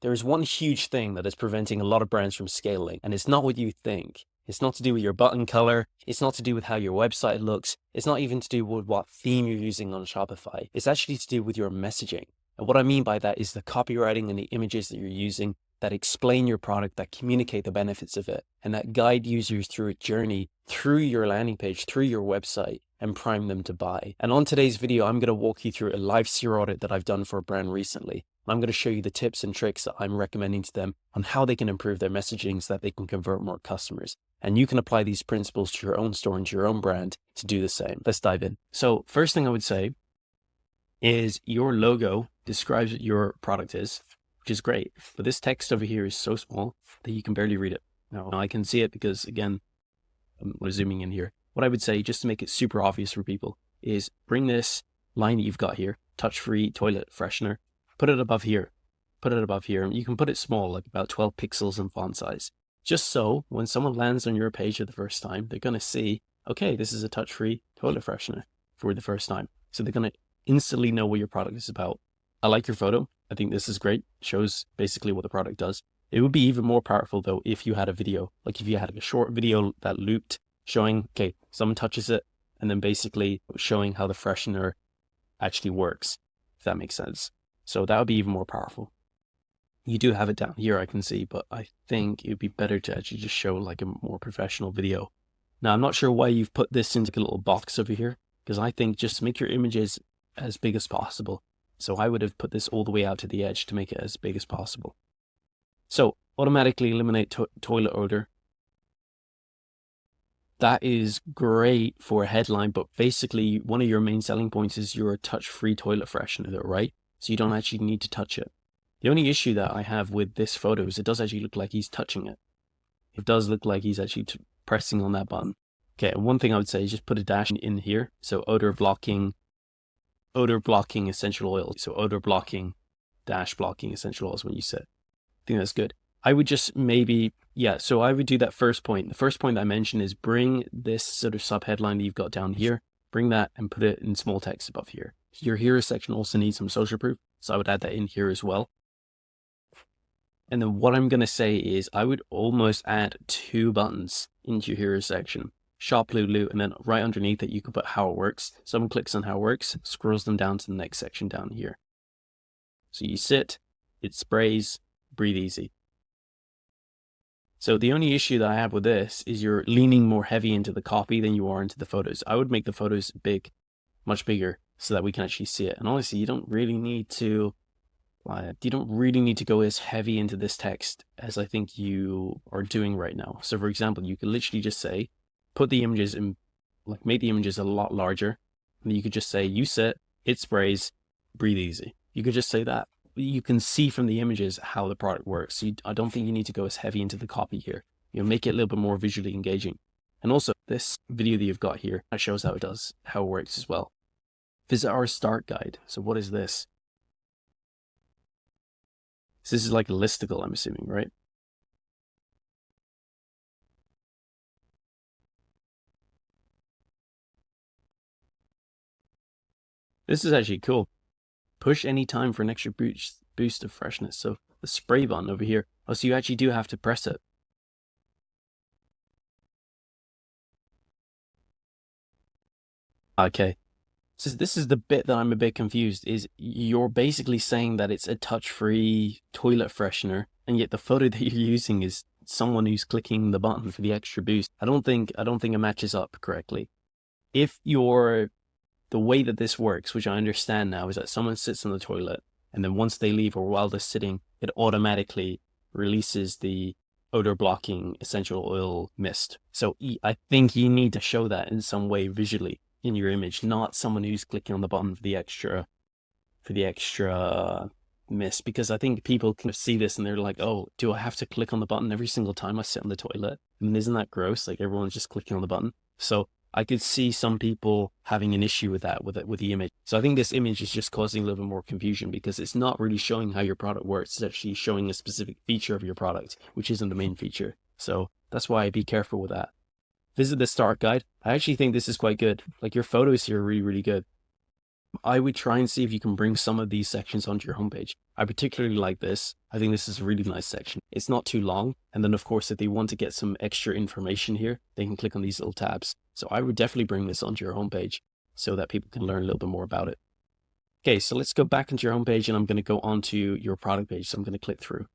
There is one huge thing that is preventing a lot of brands from scaling, and it's not what you think. It's not to do with your button color. It's not to do with how your website looks. It's not even to do with what theme you're using on Shopify. It's actually to do with your messaging. And what I mean by that is the copywriting and the images that you're using that explain your product, that communicate the benefits of it, and that guide users through a journey, through your landing page, through your website, and prime them to buy. And on today's video, I'm going to walk you through a live CRO audit that I've done for a brand recently. I'm going to show you the tips and tricks that I'm recommending to them on how they can improve their messaging so that they can convert more customers. And you can apply these principles to your own store and to your own brand to do the same. Let's dive in. So first thing I would say is your logo describes what your product is, which is great. But this text over here is so small that you can barely read it. Now I can see it because, again, I'm zooming in here. What I would say, just to make it super obvious for people, is bring this line that you've got here, touch-free toilet freshener, put it above here. Put it above here. You can put it small, like about 12 pixels in font size. Just so when someone lands on your page for the first time, they're going to see, okay, this is a touch-free toilet freshener for the first time. So they're going to instantly know what your product is about. I like your photo. I think this is great. Shows basically what the product does. It would be even more powerful though if you had a video, like if you had a short video that looped showing, okay, someone touches it and then basically showing how the freshener actually works, if that makes sense. So that would be even more powerful. You do have it down here, I can see, but I think it would be better to actually just show like a more professional video. Now, I'm not sure why you've put this into a little box over here, because I think just make your images as big as possible. So I would have put this all the way out to the edge to make it as big as possible. So automatically eliminate toilet odor. That is great for a headline, but basically one of your main selling points is you're a touch-free toilet freshener, right? So you don't actually need to touch it. The only issue that I have with this photo is it does actually look like he's touching it. It does look like he's actually pressing on that button. Okay, and one thing I would say is just put a dash in here. So odor blocking essential oils. So odor blocking, dash blocking essential oils when you sit. I think that's good. I would just maybe, so I would do that first point. The first point that I mentioned is bring this sort of subheadline that you've got down here, bring that and put it in small text above here. Your hero section also needs some social proof, so I would add that in here as well. And then what I'm going to say is I would almost add 2 buttons into your hero section. Shop Lulu, and then right underneath it, you can put how it works. Someone clicks on how it works, scrolls them down to the next section down here. So you sit, it sprays, breathe easy. So the only issue that I have with this is you're leaning more heavy into the copy than you are into the photos. I would make the photos big, much bigger, so that we can actually see it. And honestly, you don't really need to go as heavy into this text as I think you are doing right now. So for example, you could literally just say, put the images in, like make the images a lot larger. And you could just say, you sit, it sprays, breathe easy. You could just say that. You can see from the images how the product works. So I don't think you need to go as heavy into the copy here. You'll make it a little bit more visually engaging. And also this video that you've got here, that shows how it works as well. Visit our start guide. So what is this? So this is like a listicle, I'm assuming, right? This is actually cool. Push any time for an extra boost of freshness. So the spray button over here. Oh, so you actually do have to press it. Okay. So this is the bit that I'm a bit confused, is you're basically saying that it's a touch-free toilet freshener, and yet the photo that you're using is someone who's clicking the button for the extra boost. I don't think it matches up correctly. If the way that this works, which I understand now, is that someone sits on the toilet, and then once they leave or while they're sitting, it automatically releases the odor blocking essential oil mist. So I think you need to show that in some way visually in your image, not someone who's clicking on the button for the extra mist, because I think people kind of see this and they're like, oh, do I have to click on the button every single time I sit on the toilet? I mean, isn't that gross? Like everyone's just clicking on the button. So I could see some people having an issue with that, with the image. So I think this image is just causing a little bit more confusion because it's not really showing how your product works. It's actually showing a specific feature of your product, which isn't the main feature. So that's why I'd be careful with that. Visit the start guide. I actually think this is quite good. Like your photos here are really, really good. I would try and see if you can bring some of these sections onto your homepage. I particularly like this. I think this is a really nice section. It's not too long. And then of course, if they want to get some extra information here, they can click on these little tabs. So I would definitely bring this onto your homepage so that people can learn a little bit more about it. Okay, so let's go back into your homepage and I'm going to go onto your product page. So I'm going to click through.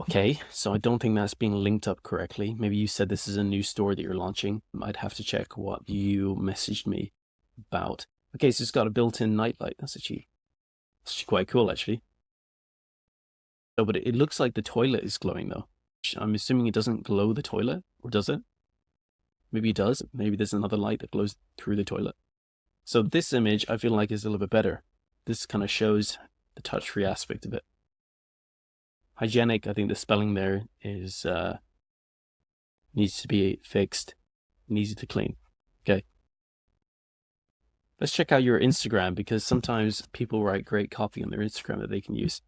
Okay, so I don't think that's being linked up correctly. Maybe you said this is a new store that you're launching. I'd have to check what you messaged me about. Okay, so it's got a built-in nightlight. That's actually quite cool, actually. Oh, but it looks like the toilet is glowing, though. I'm assuming it doesn't glow the toilet, or does it? Maybe it does. Maybe there's another light that glows through the toilet. So this image, I feel like, is a little bit better. This kind of shows the touch-free aspect of it. Hygienic, I think the spelling there is needs to be fixed and easy to clean. Okay. Let's check out your Instagram, because sometimes people write great copy on their Instagram that they can use.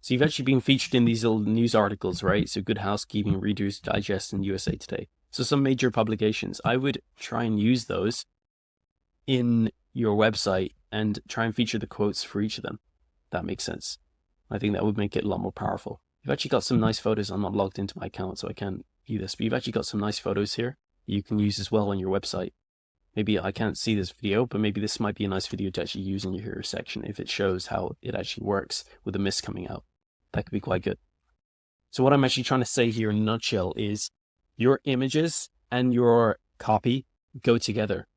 So you've actually been featured in these little news articles, right? So Good Housekeeping, Reader's Digest, and USA Today. So some major publications. I would try and use those in your website and try and feature the quotes for each of them. That makes sense. I think that would make it a lot more powerful. You've actually got some nice photos. I'm not logged into my account, so I can't view this, but you've actually got some nice photos here you can use as well on your website. Maybe I can't see this video, but maybe this might be a nice video to actually use in your hero section if it shows how it actually works with the mist coming out. That could be quite good. So what I'm actually trying to say here in a nutshell is your images and your copy go together.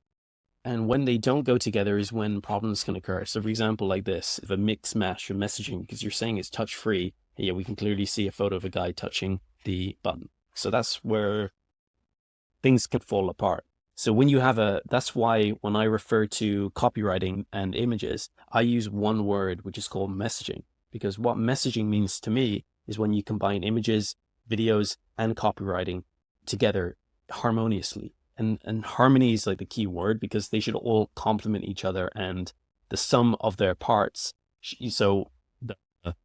And when they don't go together is when problems can occur. So for example, like this, if a mix match of messaging, because you're saying it's touch free, yeah, we can clearly see a photo of a guy touching the button. So that's where things can fall apart. So when you have that's why when I refer to copywriting and images, I use one word, which is called messaging, because what messaging means to me is when you combine images, videos, and copywriting together harmoniously. And harmony is like the key word, because they should all complement each other and the sum of their parts. So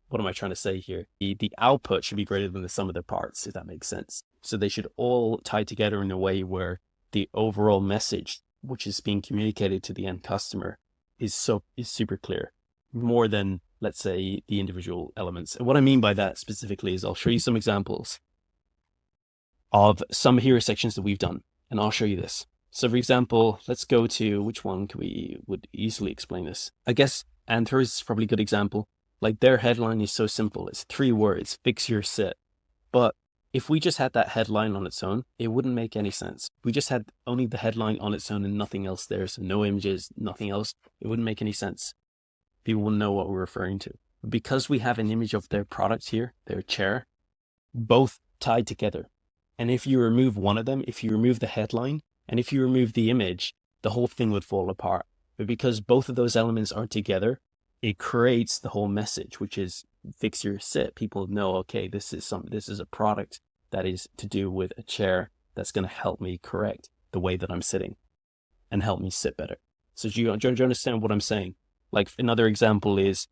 what am I trying to say here? The output should be greater than the sum of their parts, if that makes sense. So they should all tie together in a way where the overall message, which is being communicated to the end customer, is super clear, more than, let's say, the individual elements. And what I mean by that specifically is I'll show you some examples of some hero sections that we've done, and I'll show you this. So for example, let's go to, which one would easily explain this? I guess Anthers is probably a good example. Like their headline is so simple. It's 3 words, fix your sit. But if we just had that headline on its own, it wouldn't make any sense. We just had only the headline on its own and nothing else there. So no images, nothing else. It wouldn't make any sense. People wouldn't know what we're referring to. But because we have an image of their product here, their chair, both tied together. And if you remove one of them, if you remove the headline, and if you remove the image, the whole thing would fall apart. But because both of those elements are together, it creates the whole message, which is fix your sit. People know, okay, this is a product that is to do with a chair that's going to help me correct the way that I'm sitting and help me sit better. So do you understand what I'm saying? Like another example is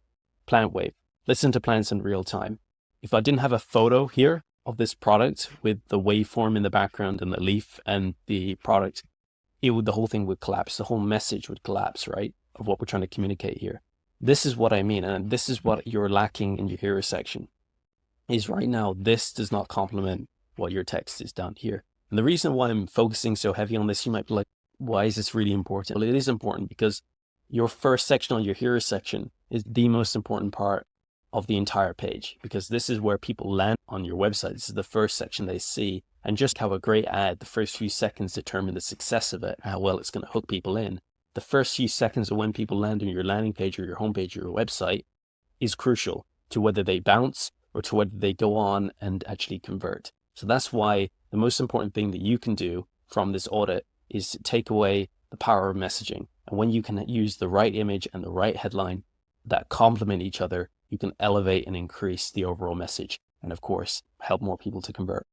Plant Wave. Listen to plants in real time. If I didn't have a photo here of this product with the waveform in the background and the leaf and the product, the whole thing would collapse. The whole message would collapse, right? Of what we're trying to communicate here. This is what I mean, and this is what you're lacking in your hero section, is right now, this does not complement what your text is down here. And the reason why I'm focusing so heavy on this, you might be like, why is this really important? Well, it is important because your first section on your hero section is the most important part of the entire page, because this is where people land on your website. This is the first section they see, and just how a great ad, the first few seconds determine the success of it, how well it's going to hook people in. The first few seconds of when people land on your landing page or your homepage or your website is crucial to whether they bounce or to whether they go on and actually convert. So that's why the most important thing that you can do from this audit is to take away the power of messaging. And when you can use the right image and the right headline that complement each other, you can elevate and increase the overall message. And of course, help more people to convert.